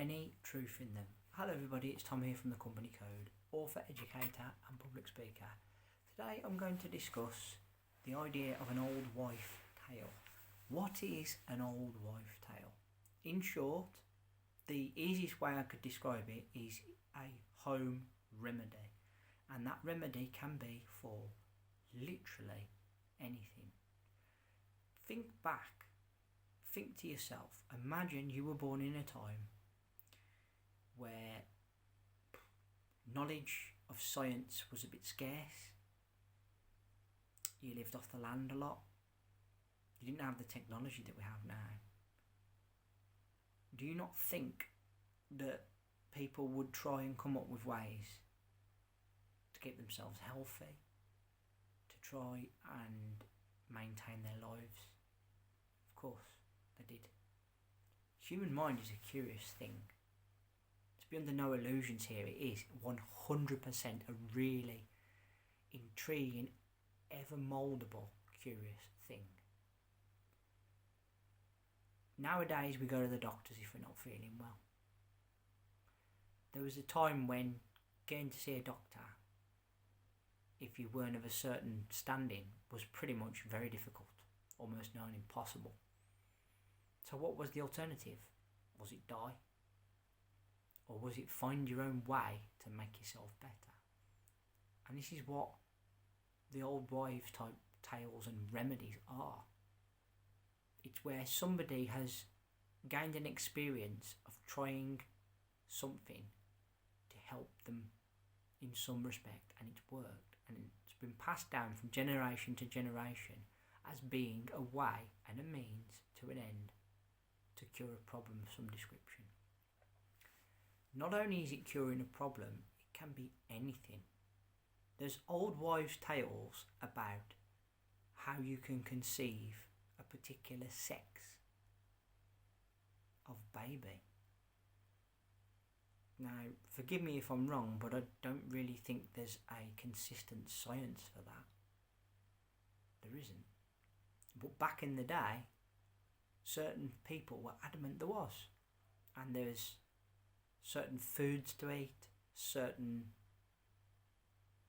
any truth in them. Hello everybody, it's Tom here from the Company Code, author, educator and public speaker. Today I'm going to discuss the idea of an old wife tale. What is an old wife tale? In short, the easiest way I could describe it is a home remedy, and that remedy can be for literally anything. Think back, think to yourself, imagine you were born in a time where knowledge of science was a bit scarce, you lived off the land a lot, you didn't have the technology that we have now. Do you not think that people would try and come up with ways to keep themselves healthy, to try and maintain their lives? Of course, they did. Human mind is a curious thing. To be under no illusions here, it is 100% a really intriguing, ever mouldable, curious thing. Nowadays we go to the doctors if we're not feeling well. There was a time when getting to see a doctor, if you weren't of a certain standing, was pretty much very difficult, almost known impossible. So what was the alternative? Was it die? Or was it find your own way to make yourself better? And this is what the old wives type tales and remedies are. It's where somebody has gained an experience of trying something to help them in some respect, and it's worked, and it's been passed down from generation to generation as being a way and a means to an end to cure a problem of some description. Not only is it curing a problem, it can be anything. There's old wives' tales about how you can conceive a particular sex of baby. Now, forgive me if I'm wrong, but I don't really think there's a consistent science for that. There isn't. But back in the day, certain people were adamant there was. And there's certain foods to eat, certain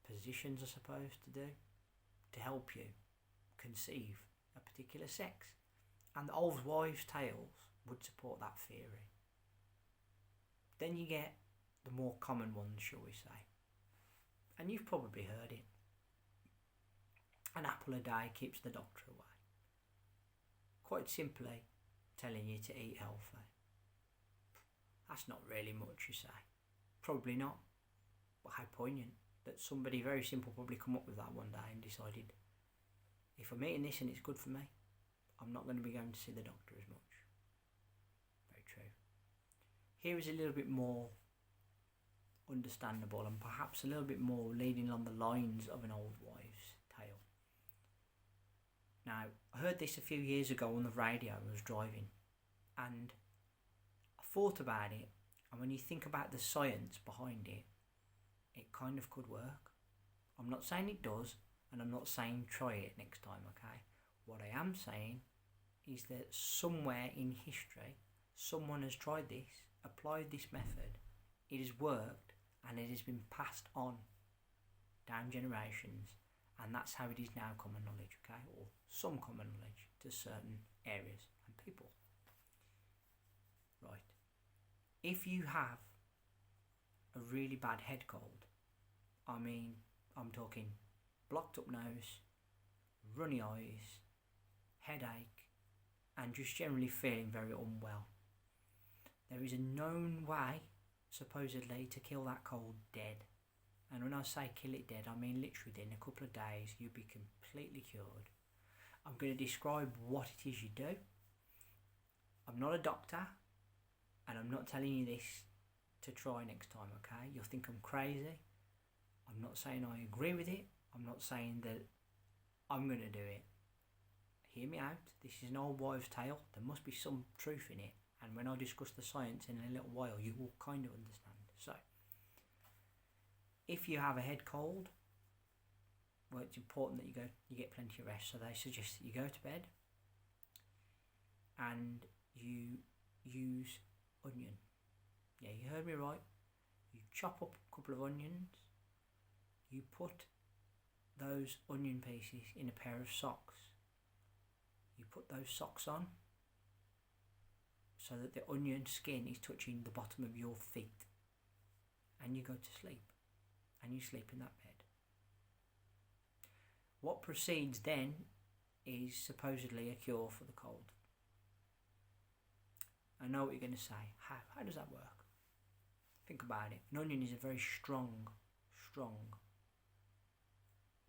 positions, I suppose, to do to help you conceive a particular sex. And the old wives' tales would support that theory. Then you get the more common ones, shall we say. And you've probably heard it. An apple a day keeps the doctor away. Quite simply telling you to eat healthy. That's not really much, you say. Probably not. But how poignant that somebody very simple probably come up with that one day and decided, if I'm eating this and it's good for me, I'm not going to be going to see the doctor as much. Very true. Here is a little bit more understandable and perhaps a little bit more leading on the lines of an old wives' tale. Now, I heard this a few years ago on the radio. I was driving and I thought about it, and when you think about the science behind it, it kind of could work. I'm not saying it does, and I'm not saying try it next time, okay? What I am saying is that somewhere in history, someone has tried this, applied this method, it has worked, and it has been passed on down generations, and that's how it is now common knowledge, okay? Or some common knowledge to certain areas and people. Right. If you have a really bad head cold, I'm talking blocked up nose, runny eyes, headache, and just generally feeling very unwell, there is a known way, supposedly, to kill that cold dead. And when I say kill it dead, I mean literally in a couple of days you'll be completely cured. I'm going to describe what it is you do. I'm not a doctor, and I'm not telling you this to try next time, okay? You'll think I'm crazy. I'm not saying I agree with it. I'm not saying that I'm going to do it. Hear me out. This is an old wives' tale. There must be some truth in it. And when I discuss the science in a little while, you will kind of understand. So, if you have a head cold, well, it's important that you get plenty of rest. So they suggest that you go to bed and you use onion. Yeah, you heard me right. You chop up a couple of onions. You put those onion pieces in a pair of socks. You put those socks on so that the onion skin is touching the bottom of your feet. And you go to sleep. And you sleep in that bed. What proceeds then is supposedly a cure for the cold. I know what you're going to say. How does that work? Think about it. An onion is a very strong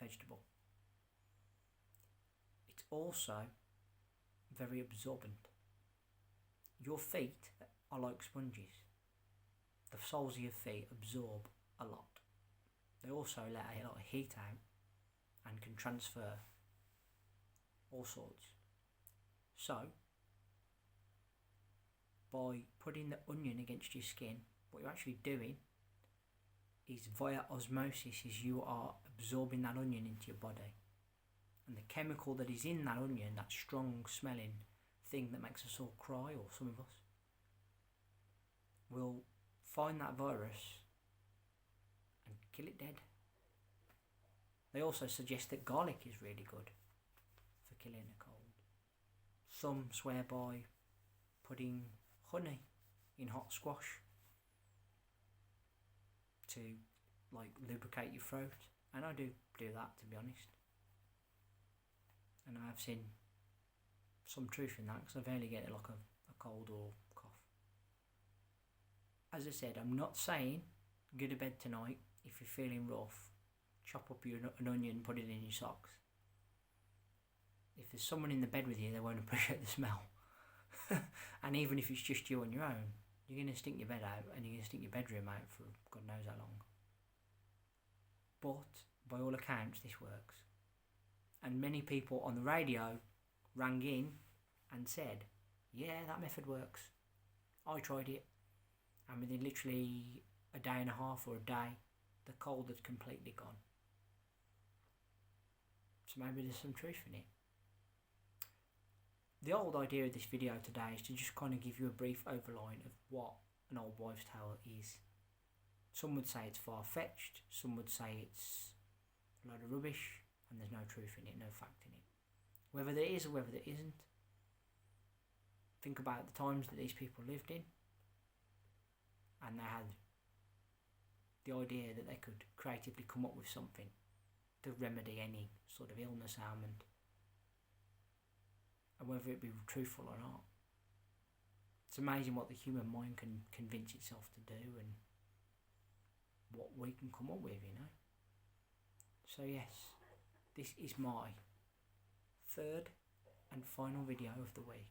vegetable. It's also very absorbent. Your feet are like sponges. The soles of your feet absorb a lot. They also let a lot of heat out and can transfer all sorts. So, by putting the onion against your skin, what you're actually doing is via osmosis is you are absorbing that onion into your body. And the chemical that is in that onion, that strong smelling thing that makes us all cry, or some of us, will find that virus and kill it dead. They also suggest that garlic is really good for killing a cold. Some swear by putting honey in hot squash to like lubricate your throat, and I do that, to be honest, and I have seen some truth in that, because I rarely get like a cold or cough. As I said, I'm not saying go to bed tonight if you're feeling rough, chop up an onion, put it in your socks. If there's someone in the bed with you, they won't appreciate the smell. And even if it's just you on your own, you're going to stink your bed out, and you're going to stink your bedroom out for God knows how long. But by all accounts, this works. And many people on the radio rang in and said, yeah, that method works. I tried it, and within literally a day and a half or a day, the cold had completely gone. So maybe there's some truth in it. The old idea of this video today is to just kind of give you a brief overline of what an old wives' tale is. Some would say it's far-fetched, some would say it's a load of rubbish, and there's no truth in it, no fact in it. Whether there is or whether there isn't, think about the times that these people lived in, and they had the idea that they could creatively come up with something to remedy any sort of illness, ailment, and whether it be truthful or not. It's amazing what the human mind can convince itself to do, and what we can come up with, you know. So yes, this is my third and final video of the week.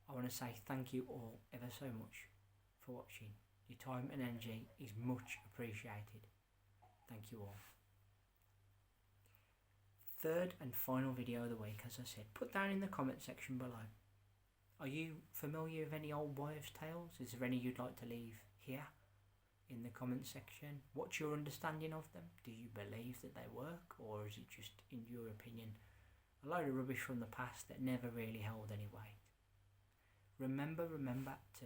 I want to say thank you all ever so much for watching. Your time and energy is much appreciated. Thank you all. Third and final video of the week, as I said, put down in the comment section below. Are you familiar with any old wives' tales? Is there any you'd like to leave here in the comment section? What's your understanding of them? Do you believe that they work, or is it just, in your opinion, a load of rubbish from the past that never really held any weight? Remember to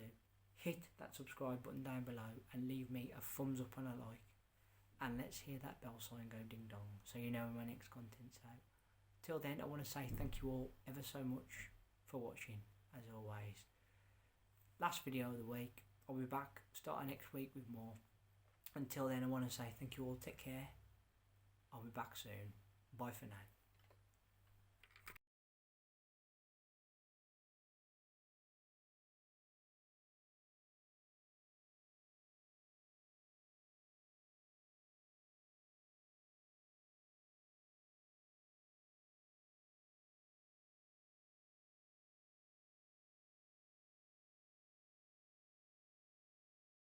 hit that subscribe button down below and leave me a thumbs up and a like. And let's hear that bell sign go ding dong, so you know when my next content's out. Till then, I want to say thank you all ever so much for watching, as always. Last video of the week. I'll be back starting next week with more. Until then, I want to say thank you all, take care. I'll be back soon. Bye for now.